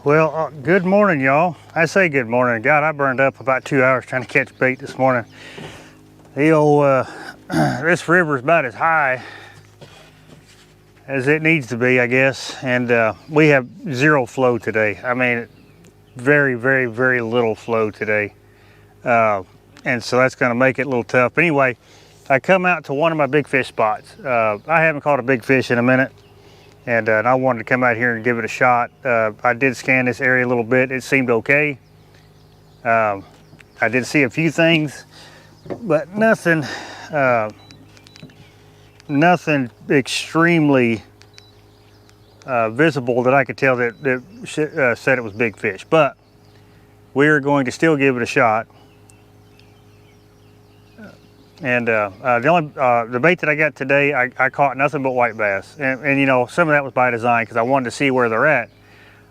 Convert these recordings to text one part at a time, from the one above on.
Well, good morning, y'all. I say good morning. God, I burned up about 2 hours trying to catch bait this morning. The old, this river's about as high as it needs to be, I guess. And we have zero flow today. I mean, very, very, very little flow today. And so that's gonna make it a little tough. But anyway, I come out to one of my big fish spots. I haven't caught a big fish in a minute. And I wanted to come out here and give it a shot. I did scan this area a little bit. It seemed okay. I did see a few things, but nothing extremely visible that I could tell that said it was big fish. But we're going to still give it a shot. And the bait that I got today, I caught nothing but white bass. And you know, some of that was by design because I wanted to see where they're at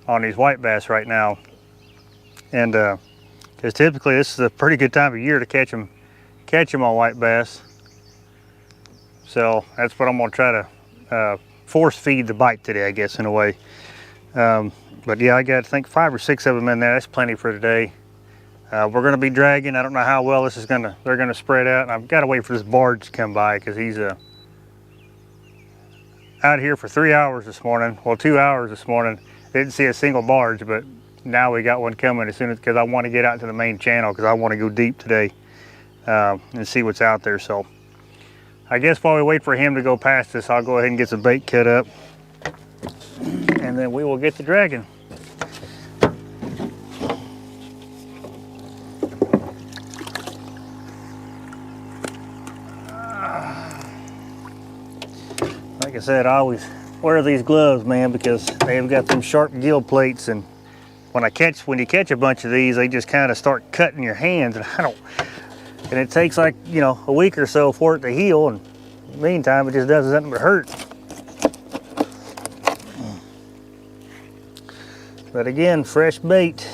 on these white bass right now. And because typically this is a pretty good time of year to catch them on white bass. So that's what I'm gonna try to force feed the bite today, I guess, in a way. But yeah, I got, I think 5 or 6 of them in there. That's plenty for today. We're going to be dragging. I don't know how well this is they're going to spread out. And I've got to wait for this barge to come by because he's out here for 3 hours this morning. Well, 2 hours this morning. Didn't see a single barge, but now we got one coming as soon as, because I want to get out to the main channel because I want to go deep today and see what's out there. So I guess while we wait for him to go past us, I'll go ahead and get some bait cut up and then we will get to dragging. Like I said, I always wear these gloves, man, because they've got them sharp gill plates, and when you catch a bunch of these, they just kind of start cutting your hands, and and it takes like, you know, a week or so for it to heal, and in the meantime, it just does nothing but hurt. But again, fresh bait,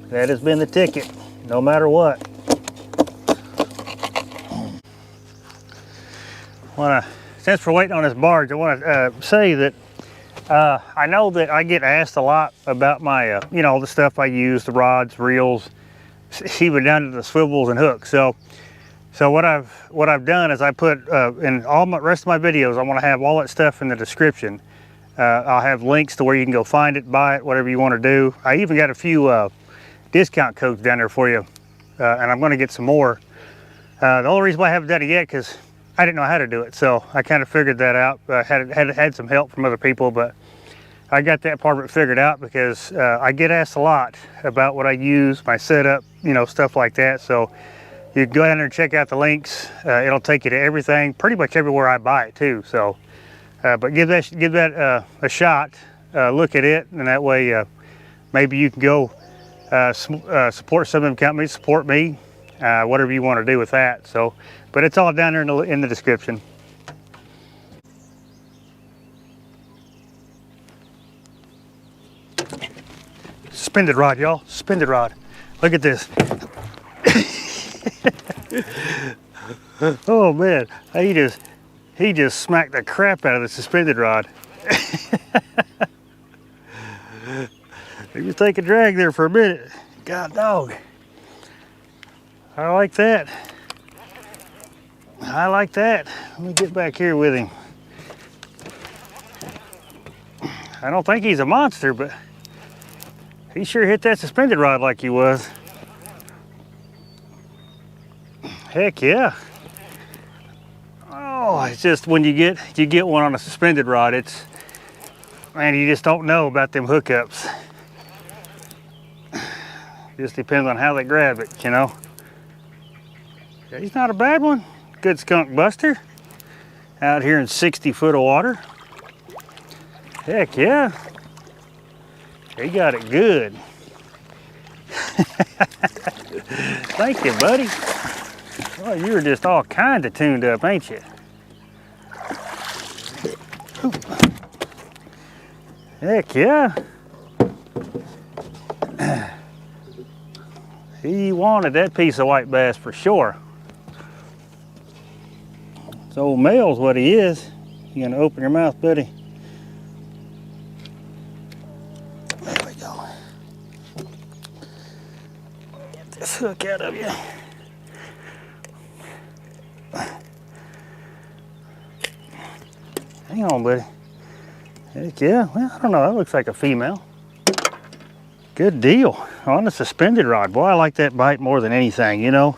that has been the ticket, no matter what. Since we're waiting on this barge, I want to say that I know that I get asked a lot about my, you know, the stuff I use, the rods, reels, even down to the swivels and hooks. So what I've done is I put in all my rest of my videos, I want to have all that stuff in the description. I'll have links to where you can go find it, buy it, whatever you want to do. I even got a few discount codes down there for you, and I'm going to get some more. The only reason why I haven't done it yet because I didn't know how to do it, so I kind of figured that out. Had some help from other people, but I got that part of it figured out because I get asked a lot about what I use, my setup, you know, stuff like that. So you can go down there and check out the links. It'll take you to everything, pretty much everywhere I buy it too. So, but give that a shot. Look at it, and that way maybe you can go support some of them companies, support me, whatever you want to do with that. So. But it's all down there in the description. Suspended rod, y'all. Suspended rod. Look at this. Oh man, he just smacked the crap out of the suspended rod. He was taking drag there for a minute. God dog. I like that. I like that. Let me get back here with him. I don't think he's a monster, but he sure hit that suspended rod like he was. Heck yeah. Oh, it's just when you get one on a suspended rod, it's, man, you just don't know about them hookups. Just depends on how they grab it, you know. Yeah, he's not a bad one. Good skunk buster out here in 60 foot of water. Heck yeah. He got it good. Thank you, buddy. Well, you were just all kind of tuned up, ain't you? Heck yeah. He wanted that piece of white bass for sure. It's old male's what he is. You gonna open your mouth, buddy? There we go. this hook out of you. Hang on, buddy. Heck yeah, well, I don't know, that looks like a female. Good deal on the suspended rod. Boy, I like that bite more than anything, you know.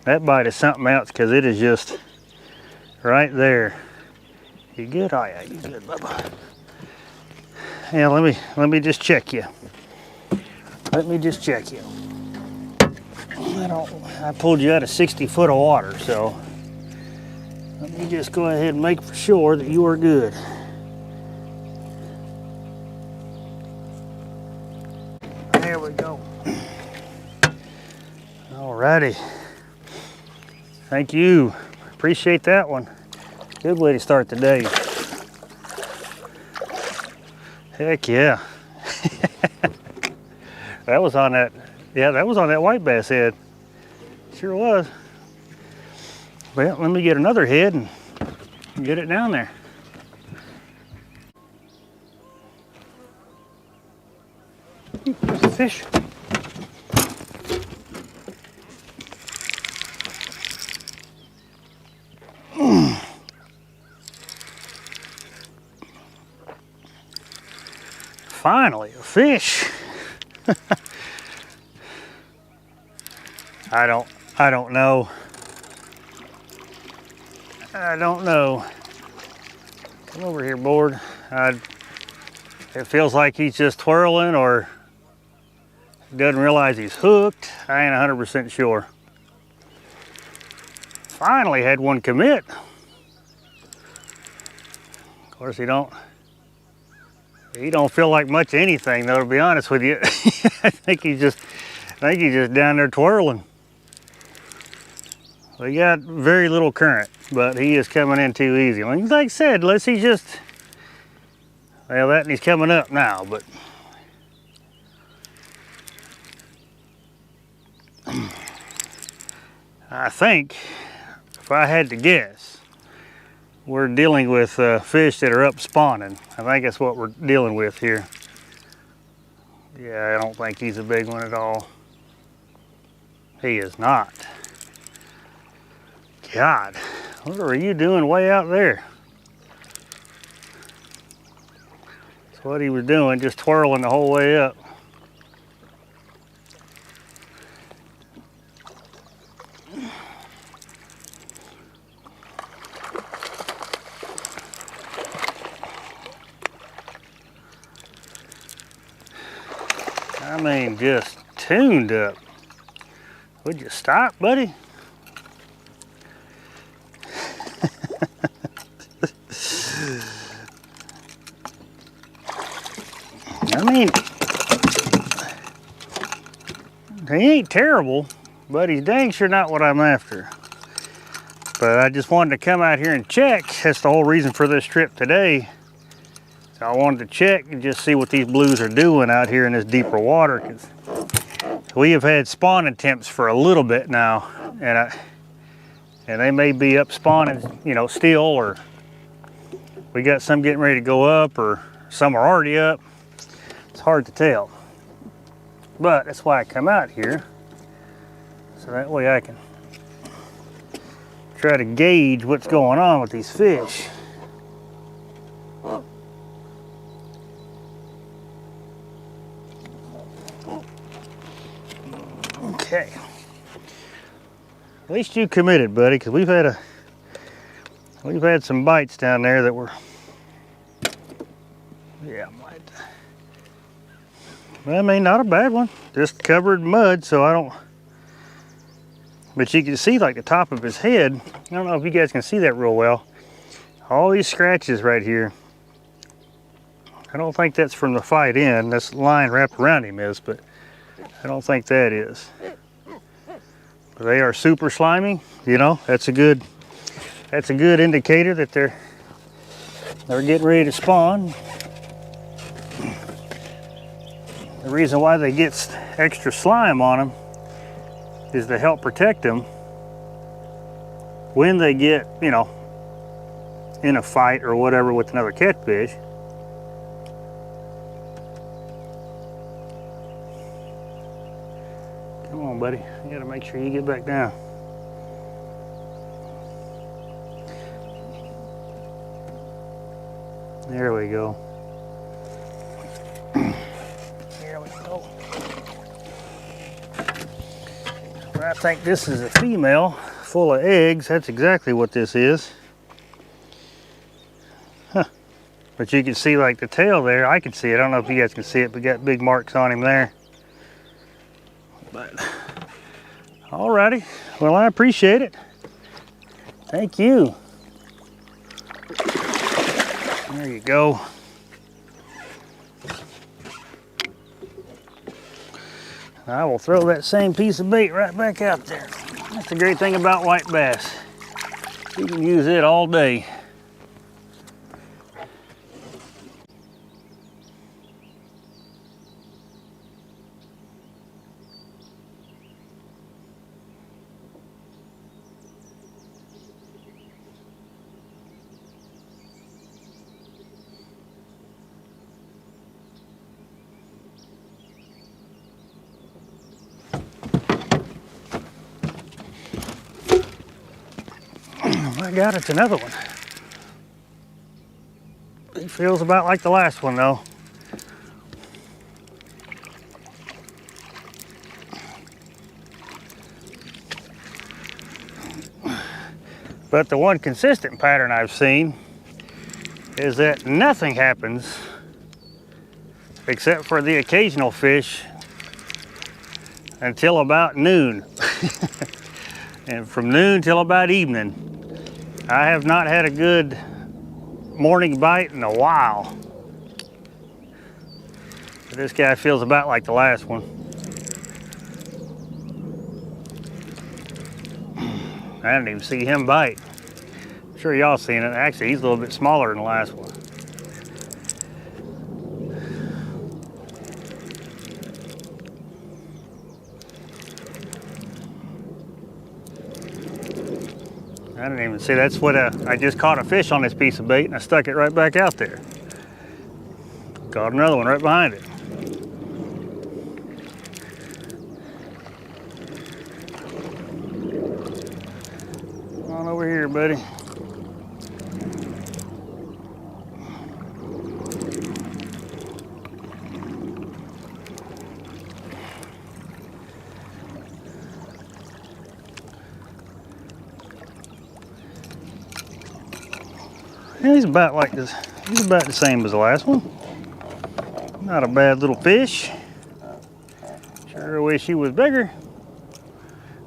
That bite is something else because it is just right there. You good? Oh yeah, you good, Bubba. Yeah, let me just check you. Let me just check you. I pulled you out of 60 foot of water, so let me just go ahead and make for sure that you are good. There we go. Alrighty. Thank you. Appreciate that one. Good way to start the day. Heck yeah. That was on that, yeah, that was on that white bass head. Sure was. Well, let me get another head and get it down there. There's a fish. Finally, a fish. I don't know. I don't know. Come over here, board. It feels like he's just twirling or doesn't realize he's hooked. I ain't 100% sure. Finally had one commit. Of course, he don't feel like much anything though, to be honest with you. I think he's just down there twirling. We got very little current, but he is coming in too easy. Like I said, unless he's just, well, that and he's coming up now, but I think, if I had to guess, we're dealing with fish that are up spawning. I think that's what we're dealing with here. Yeah, I don't think he's a big one at all. He is not. God, what are you doing way out there? That's what he was doing, just twirling the whole way up. I mean, just tuned up. Would you stop, buddy? I mean, he ain't terrible, but he's dang sure not what I'm after. But I just wanted to come out here and check. That's the whole reason for this trip today. So I wanted to check and just see what these blues are doing out here in this deeper water, because we have had spawn attempts for a little bit now, and they may be up spawning, you know, still, or we got some getting ready to go up, or some are already up. It's hard to tell, but that's why I come out here, so that way I can try to gauge what's going on with these fish. Okay, at least you committed, buddy, because we've had some bites down there that were, yeah, I mean, not a bad one, just covered in mud, so I don't, but you can see like the top of his head. I don't know if you guys can see that real well. All these scratches right here. I don't think that's from the fight in. This line wrapped around him is, but I don't think that is. But they are super slimy, you know, that's a good indicator that they're getting ready to spawn. The reason why they get extra slime on them is to help protect them when they get, you know, in a fight or whatever with another catfish. Come on, on, buddy. You gotta make sure you get back down. There we go. There we go. I think this is a female full of eggs. That's exactly what this is. Huh. But you can see like the tail there. I can see it. I don't know if you guys can see it, but got big marks on him there. But alrighty. Well, I appreciate it. Thank you. There you go. I will throw that same piece of bait right back out there. That's the great thing about white bass. You can use it all day. My God, it's another one. He feels about like the last one though. But the one consistent pattern I've seen is that nothing happens except for the occasional fish until about noon. And from noon till about evening. I have not had a good morning bite in a while. But this guy feels about like the last one. I didn't even see him bite. I'm sure y'all seen it. Actually, he's a little bit smaller than the last one. I didn't even see. That's what I just caught a fish on this piece of bait and I stuck it right back out there. Caught another one right behind it. Come on over here, buddy. Yeah, he's about like this. He's about the same as the last one. Not a bad little fish. Sure wish he was bigger.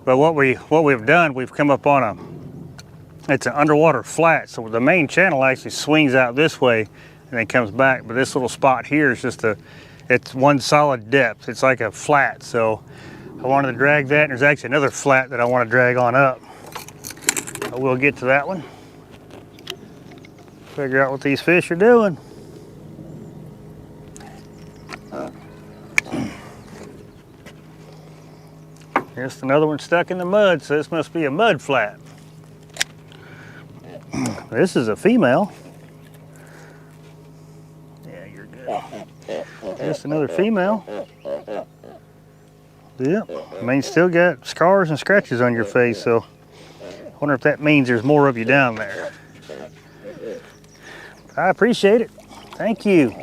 But what we've done, we've come up on it's an underwater flat. So the main channel actually swings out this way and then comes back. But this little spot here is just it's one solid depth. It's like a flat. So I wanted to drag that. And there's actually another flat that I want to drag on up. I will get to that one. Figure out what these fish are doing. Just another one stuck in the mud, so this must be a mud flat. This is a female. Yeah, you're good. Just another female. Yep. I mean, still got scars and scratches on your face, so I wonder if that means there's more of you down there. I appreciate it. Thank you.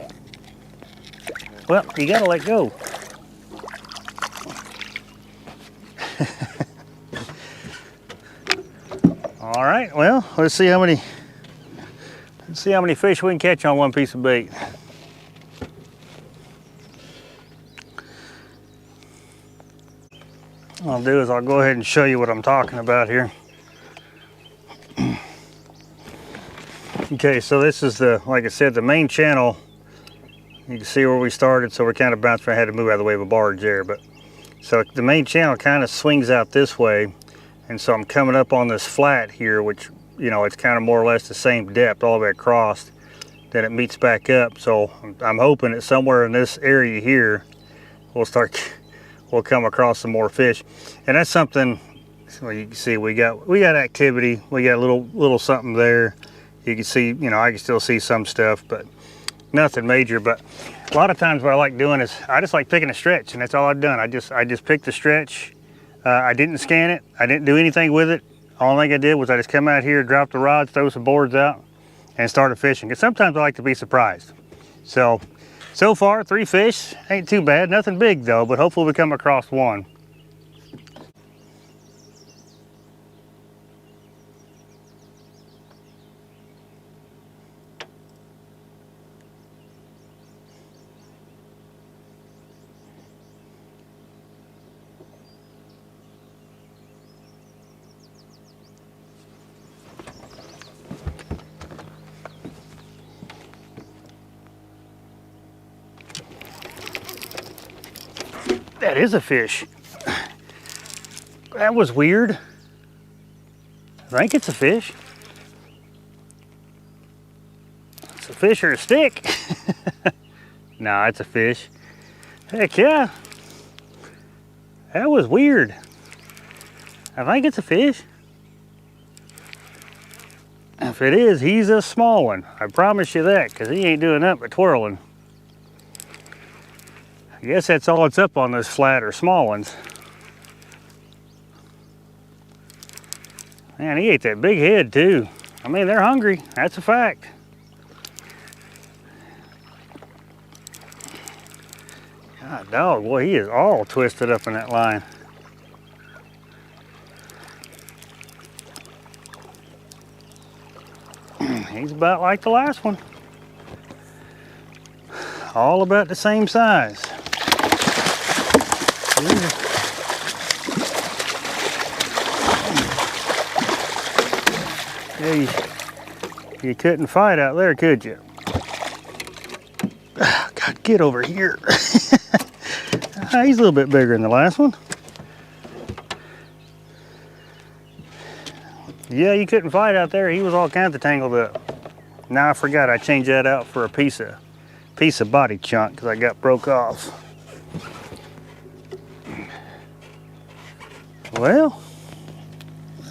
Well, you gotta let go. All right, well, let's see how many fish we can catch on one piece of bait. What I'll do is I'll go ahead and show you what I'm talking about here. Okay, so this is like I said, the main channel. You can see where we started, so we're kind of bouncing. I had to move out of the way of a barge there, but so the main channel kind of swings out this way, and so I'm coming up on this flat here, which, you know, it's kind of more or less the same depth all the way across. Then it meets back up, so I'm hoping that somewhere in this area here, we'll come across some more fish, and that's something. So you can see we got activity. We got a little something there. You can see, you know, I can still see some stuff, but nothing major. But a lot of times what I like doing is I just like picking a stretch, and that's all I've done. I just pick the stretch, I didn't scan it. I didn't do anything with it. Only thing I did was I just come out here, drop the rods, throw some boards out, and started fishing. Because sometimes I like to be surprised. So far 3 fish, ain't too bad. Nothing big though, but hopefully we come across one. That is a fish. That was weird. I think it's a fish. It's a fish or a stick. Nah, it's a fish. Heck yeah. That was weird. I think it's a fish. If it is, he's a small one. I promise you that, because he ain't doing nothing but twirling. I guess that's all it's up on those flat or small ones. Man, he ate that big head too. I mean, they're hungry, that's a fact. God dog, boy, he is all twisted up in that line. He's about like the last one. All about the same size. Yeah, you couldn't fight out there, could you? God, get over here. He's a little bit bigger than the last one. Yeah, you couldn't fight out there. He was all kinds of tangled up. Now I forgot I changed that out for a piece of body chunk because I got broke off. Well,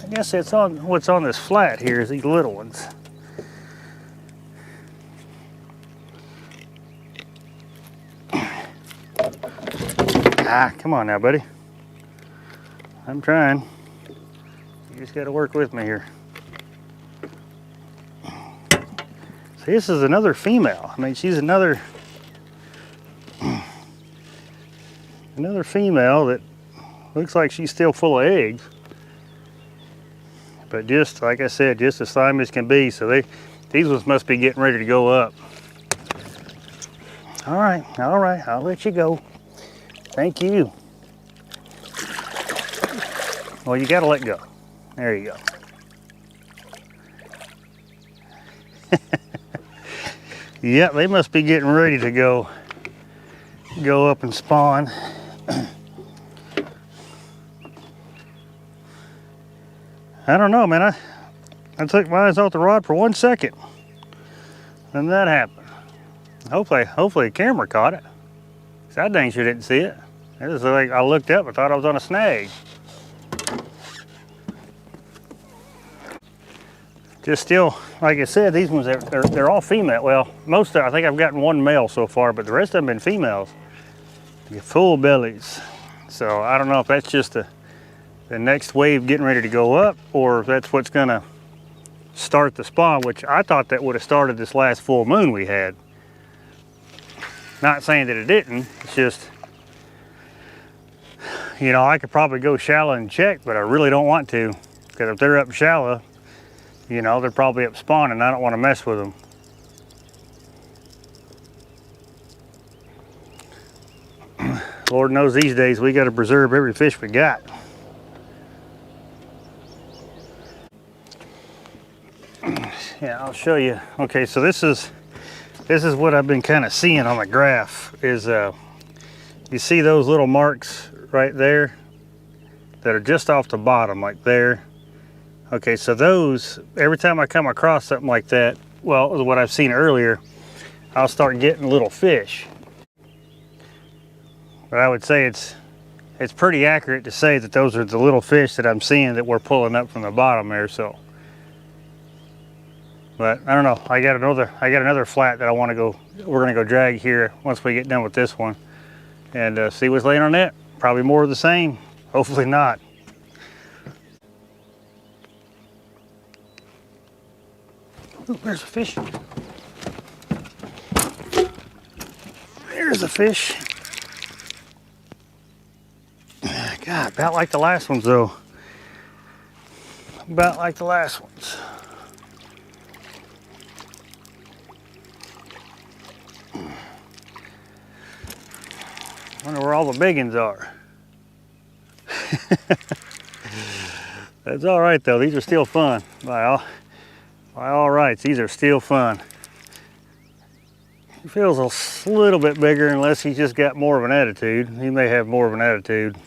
I guess that's on what's on this flat here is these little ones. Come on now, buddy. I'm trying. You just got to work with me here. See, this is another female. I mean, she's another female that looks like she's still full of eggs. But just, like I said, just as slimy as can be. So these ones must be getting ready to go up. All right, I'll let you go. Thank you. Well, you gotta let go. There you go. Yeah, they must be getting ready to go up and spawn. I don't know, man. I took my eyes off the rod for 1 second. Then that happened. Hopefully the camera caught it. 'Cause I dang sure didn't see it. It was like I looked up and thought I was on a snag. Just still, like I said, these ones, they're all female. Well, most of, I think I've gotten 1 male so far, but the rest of them been females. Full bellies. So I don't know if that's just the next wave getting ready to go up, or if that's what's gonna start the spawn, which I thought that would have started this last full moon we had. Not saying that it didn't, it's just, you know, I could probably go shallow and check, but I really don't want to, because if they're up shallow, you know, they're probably up spawning. I don't want to mess with them. Lord knows these days we got to preserve every fish we got. Yeah, I'll show you. Okay, so this is what I've been kind of seeing on the graph is you see those little marks right there that are just off the bottom, like there. Okay, so those, every time I come across something like that, well, what I've seen earlier, I'll start getting little fish. But I would say it's pretty accurate to say that those are the little fish that I'm seeing that we're pulling up from the bottom there. So, but I don't know. I got another flat that we're gonna go drag here once we get done with this one, and see what's laying on that. Probably more of the same. Hopefully not. Ooh, there's a fish. There's a fish. God, about like the last ones though. About like the last ones. Wonder where all the big ones are. That's all right though. These are still fun. By all rights, these are still fun. He feels a little bit bigger unless he's just got more of an attitude. He may have more of an attitude.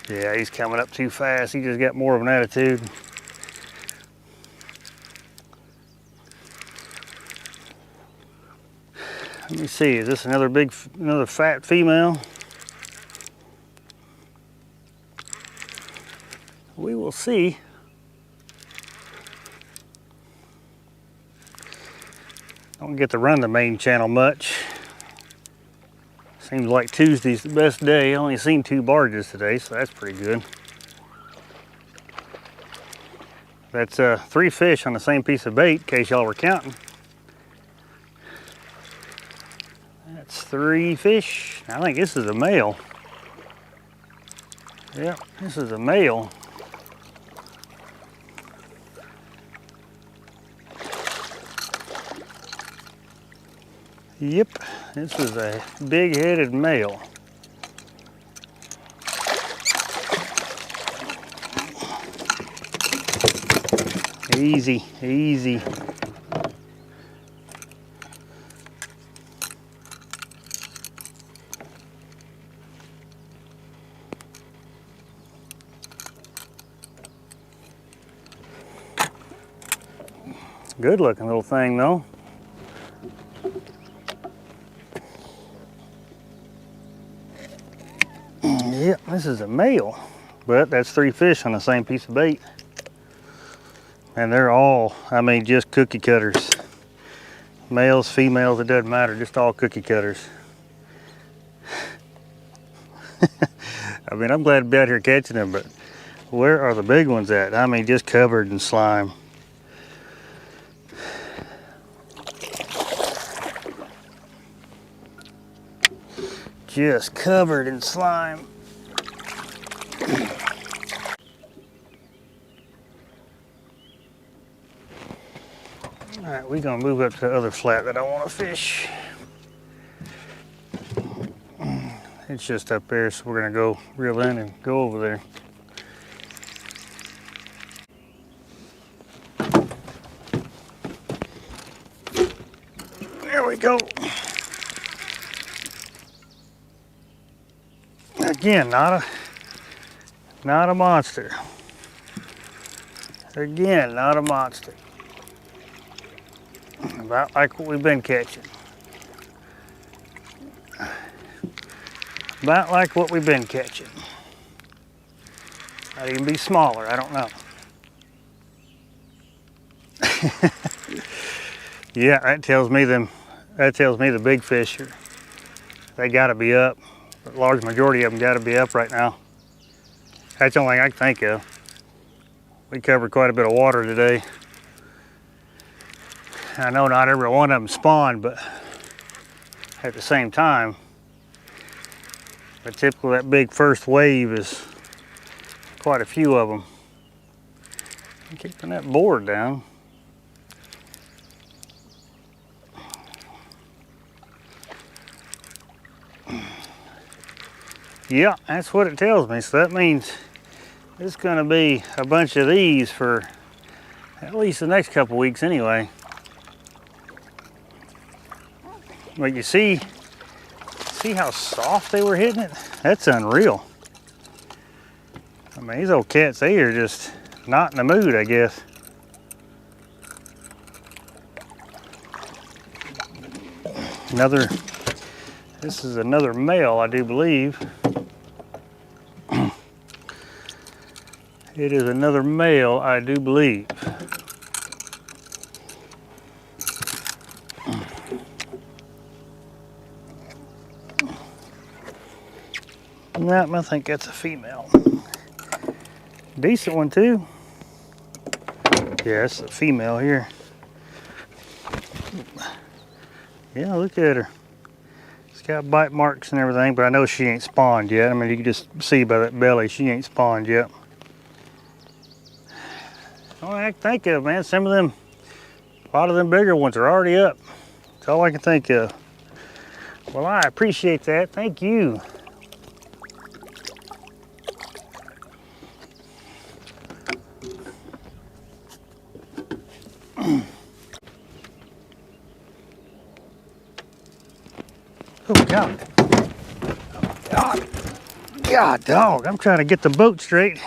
Yeah, he's coming up too fast. He just got more of an attitude. Let me see, is this another fat female? We will see. Don't get to run the main channel much. Seems like Tuesday's the best day. I only seen 2 barges today, so that's pretty good. That's 3 fish on the same piece of bait, in case y'all were counting. That's 3 fish. I think this is a male. Yep, this is a male. Yep, this is a big-headed male. Easy, easy. Good looking little thing though. Yep, this is a male, but that's 3 fish on the same piece of bait. And they're all, I mean, just cookie cutters. Males, females, it doesn't matter, just all cookie cutters. I mean, I'm glad to be out here catching them, but where are the big ones at? I mean, just covered in slime. Just covered in slime. All right, we're gonna move up to the other flat that I want to fish. It's just up there, so we're gonna go reel in and go over there. There we go. Again, not a monster. Again, not a monster. About like what we've been catching. About like what we've been catching. Might even be smaller, I don't know. Yeah, that tells me the big fish they gotta be up. The large majority of them gotta be up right now. That's the only thing I can think of. We covered quite a bit of water today. I know not every one of them spawned, but at the same time, but typically that big first wave is quite a few of them. I'm keeping that board down. Yeah, that's what it tells me. So that means it's gonna be a bunch of these for at least the next couple weeks anyway. But you see how soft they were hitting it? That's unreal. I mean, these old cats, they are just not in the mood, I guess. This is another male, I do believe. It is another male, I do believe. No, I think that's a female. Decent one too. Yeah, it's a female here. Yeah, look at her. It's got bite marks and everything, but I know she ain't spawned yet. I mean, you can just see by that belly, she ain't spawned yet. All I can think of, man, some of them, a lot of them bigger ones are already up. That's all I can think of. Well, I appreciate that. Thank you. Oh, God. God, dog, I'm trying to get the boat straight.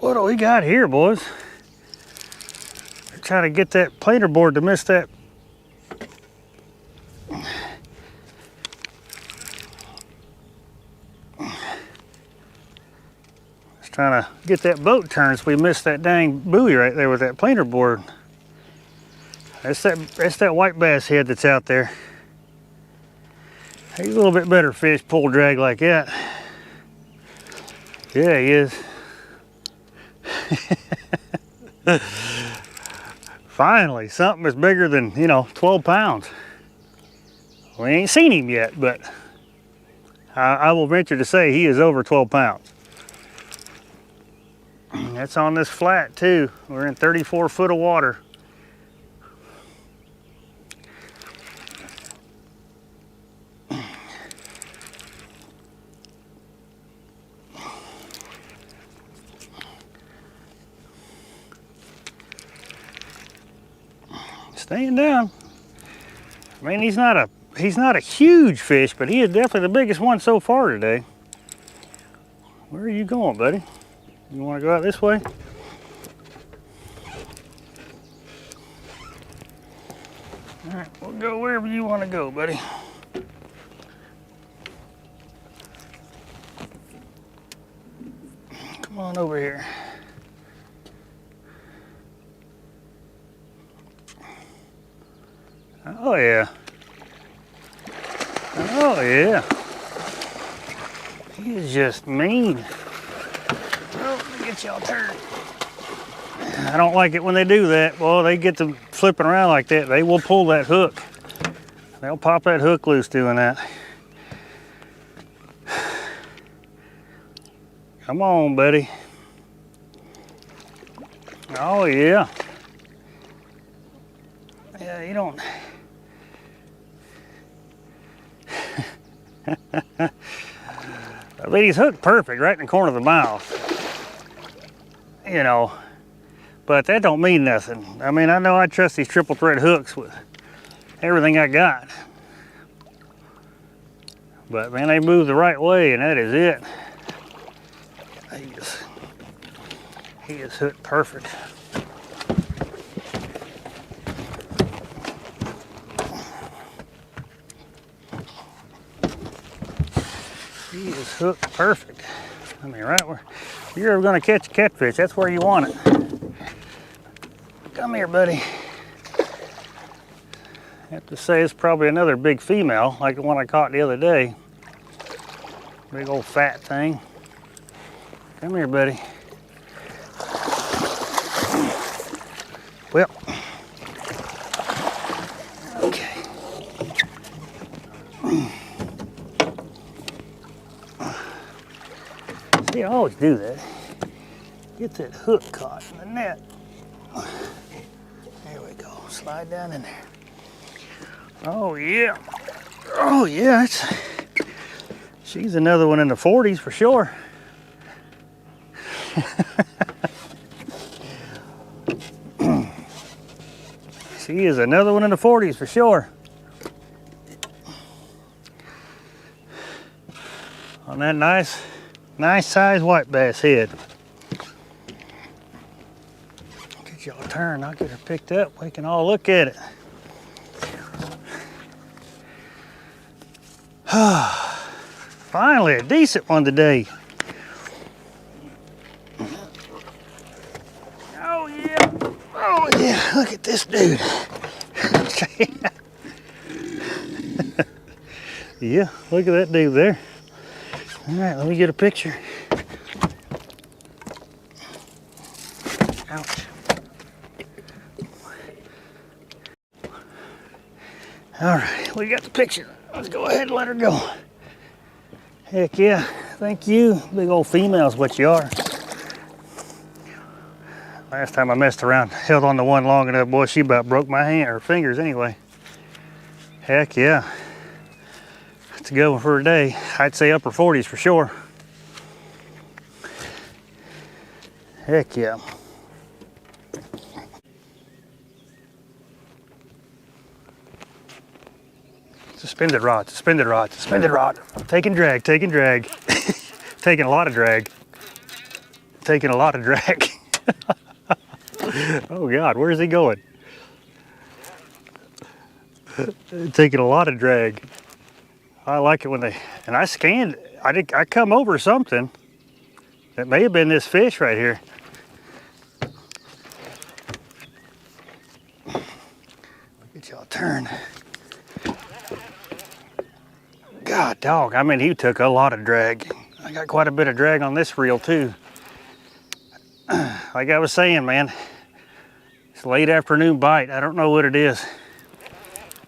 What do we got here, boys? We're trying to get that planer board to miss that. Just trying to get that boat turned so we missed that dang buoy right there with that planer board. That's that white bass head that's out there. He's a little bit better fish, pull drag like that. Yeah, he is. Finally, something is bigger than, 12 pounds. We ain't seen him yet, but I will venture to say he is over 12 pounds. That's on this flat too. We're in 34 foot of water. Staying down. I mean, he's not a huge fish, but he is definitely the biggest one so far today. Where are you going, buddy? You want to go out this way? All right, we'll go wherever you want to go, buddy. Come on over here. Oh yeah. Oh yeah. He is just mean. Oh, let me get y'all turned. I don't like it when they do that. Well, they get to flipping around like that, they will pull that hook. They'll pop that hook loose doing that. Come on, buddy. Oh yeah. Yeah, you don't. I mean, he's hooked perfect right in the corner of the mouth. But that don't mean nothing. I mean, I know I trust these triple thread hooks with everything I got. But man, they move the right way and that is it. He is hooked perfect. He is hooked perfect. I mean, right where you're ever going to catch a catfish, that's where you want it. Come here, buddy. I have to say it's probably another big female, like the one I caught the other day. Big old fat thing. Come here, buddy. Well, okay. See, I always do that. Get that hook caught in the net. There we go. Slide down in there. Oh yeah. Oh yeah. She's another one in the 40s for sure. She is another one in the 40s for sure. On that nice size white bass head. Get y'all turned, I'll get her picked up. We can all look at it. Finally, a decent one today. Oh yeah, oh yeah, look at this dude. Yeah, look at that dude there. All right, let me get a picture. Ouch. All right, we got the picture. Let's go ahead and let her go. Heck yeah, thank you. Big old female's what you are. Last time I messed around, held on to one long enough, boy, she about broke my hand or fingers anyway. Heck yeah. It's a good one for a day. I'd say upper 40s for sure. Heck yeah. Suspended rod, suspended rod, suspended rod. Taking drag, taking drag. Taking a lot of drag. Taking a lot of drag. Oh God, where's he going? Taking a lot of drag. I like it when they, and I scanned, I come over something that may have been this fish right here. Look at y'all turn. God dog, I mean, he took a lot of drag. I got quite a bit of drag on this reel too. Like I was saying, man, it's a late afternoon bite. I don't know what it is.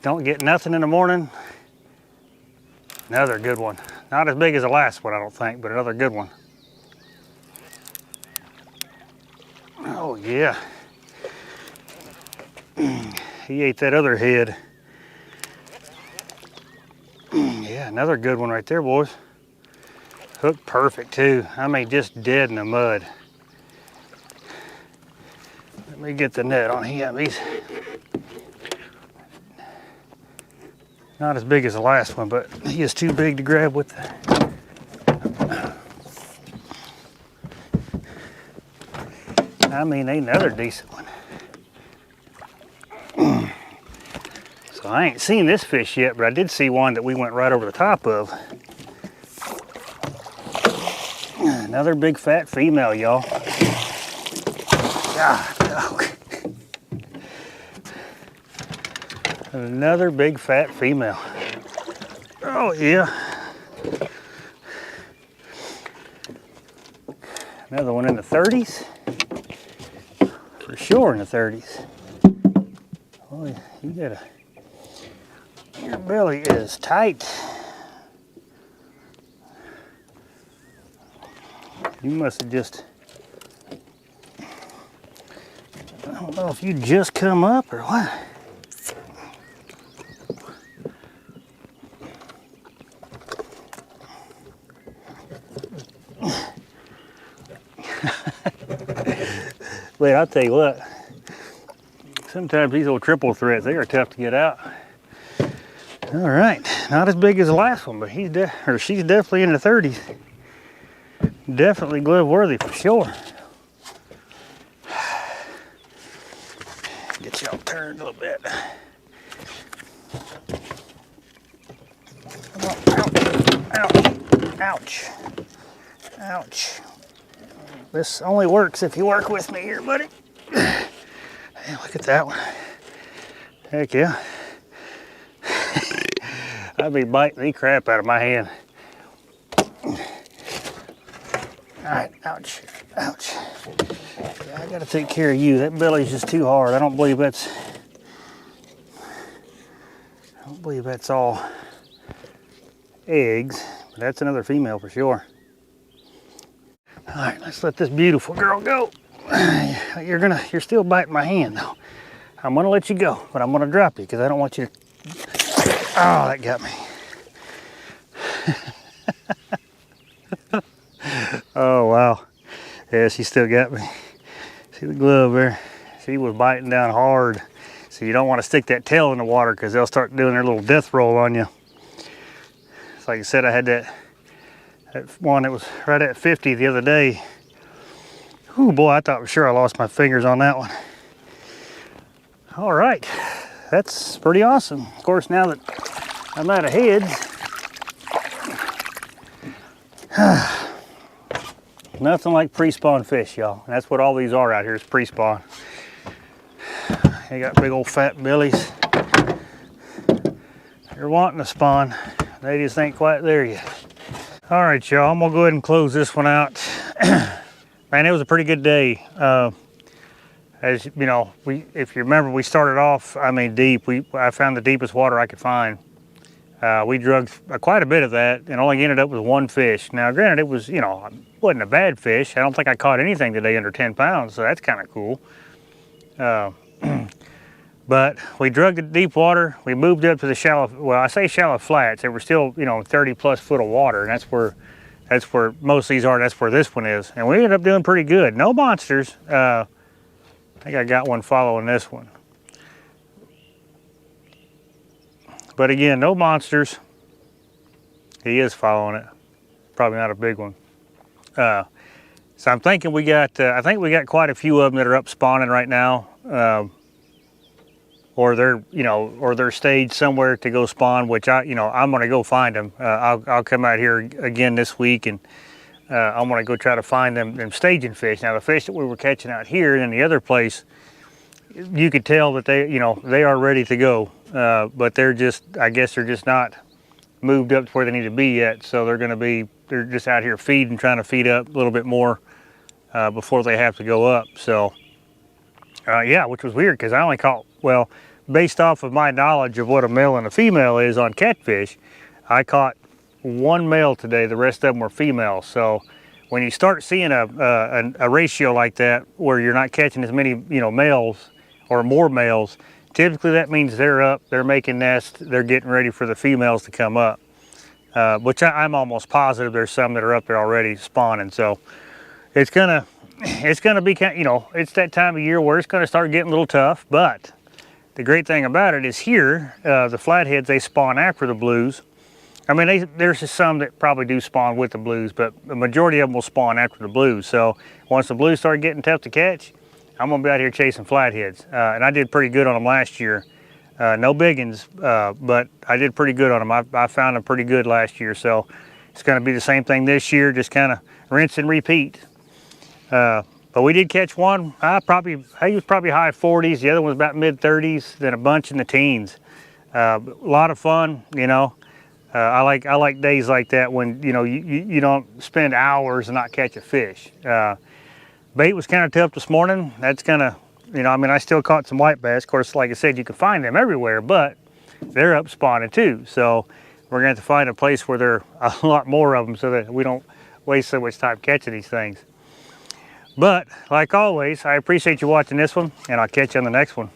Don't get nothing in the morning. Another good one. Not as big as the last one, I don't think, but another good one. Oh yeah. He ate that other head. Yeah, another good one right there, boys. Hooked perfect too. I mean, just dead in the mud. Let me get the net on him. He's not as big as the last one, but he is too big to grab with the... I mean, another decent one. So I ain't seen this fish yet, but I did see one that we went right over the top of. Another big fat female, y'all. God, dog. Another big fat female. Oh yeah. Another one in the 30s. For sure in the 30s. Oh, you gotta, your belly is tight. You must have just, I don't know if you just come up or what. Wait, I'll tell you what, sometimes these old triple threads, they are tough to get out. All right, not as big as the last one, but she's definitely in the 30s. Definitely glove worthy for sure. Get y'all turned a little bit. Ouch, ouch, ouch. This only works if you work with me here, buddy. Hey, look at that one. Heck yeah. I'd be biting the crap out of my hand. All right, ouch, ouch. Yeah, I gotta take care of you. That belly's just too hard. I don't believe that's all eggs, but that's another female for sure. All right, let's let this beautiful girl go. You're still biting my hand though. I'm gonna let you go, but I'm gonna drop you because I don't want you to, oh, that got me. Oh, wow. Yeah, she still got me. See the glove there? She was biting down hard. So you don't want to stick that tail in the water because they'll start doing their little death roll on you. So like I said, I had that one that was right at 50 the other day. Oh boy, I thought for sure I lost my fingers on that one. All right, that's pretty awesome. Of course, now that I'm out of heads, nothing like pre-spawn fish, y'all. That's what all these are out here is pre-spawn. They got big old fat bellies. They're wanting to spawn. They just ain't quite there yet. All right, y'all, I'm gonna go ahead and close this one out. Man, it was a pretty good day. As you know, if you remember, we started off, I mean, deep. I found the deepest water I could find. We drugged quite a bit of that and only ended up with one fish. Now, granted, it was, wasn't a bad fish. I don't think I caught anything today under 10 pounds, so that's kind of cool. But we drugged the deep water. We moved up to the shallow, well, I say shallow flats. They were still, 30 plus foot of water, and that's where most of these are. That's where this one is. And we ended up doing pretty good. No monsters. I think I got one following this one. But again, no monsters. He is following it. Probably not a big one. So I'm thinking we got, I think we got quite a few of them that are up spawning right now. Or they're, or they're staged somewhere to go spawn, which I'm gonna go find them. I'll come out here again this week, and I'm gonna go try to find them staging fish. Now the fish that we were catching out here and in the other place, you could tell that they are ready to go, but they're just, I guess they're just not moved up to where they need to be yet. So they're just out here feeding, trying to feed up a little bit more before they have to go up. So yeah, which was weird because I only caught, well, based off of my knowledge of what a male and a female is on catfish, I caught one male today. The rest of them were females. So when you start seeing a ratio like that, where you're not catching as many males or more males, typically that means they're up, they're making nests, they're getting ready for the females to come up. Which I'm almost positive there's some that are up there already spawning. So it's gonna be kind of, it's that time of year where it's gonna start getting a little tough. But the great thing about it is here, the flatheads, they spawn after the blues. I mean, there's just some that probably do spawn with the blues, but the majority of them will spawn after the blues. So once the blues start getting tough to catch, I'm gonna be out here chasing flatheads. And I did pretty good on them last year. No biggins, but I did pretty good on them. I found them pretty good last year. So it's gonna be the same thing this year, just kind of rinse and repeat. But we did catch one. He was probably high 40s. The other one was about mid 30s. Then a bunch in the teens. A lot of fun, I like days like that when you don't spend hours and not catch a fish. Bait was kind of tough this morning. That's kind of, I still caught some white bass. Of course, like I said, you can find them everywhere, but they're up spawning too. So we're gonna have to find a place where there are a lot more of them so that we don't waste so much time catching these things. But like always, I appreciate you watching this one, and I'll catch you on the next one.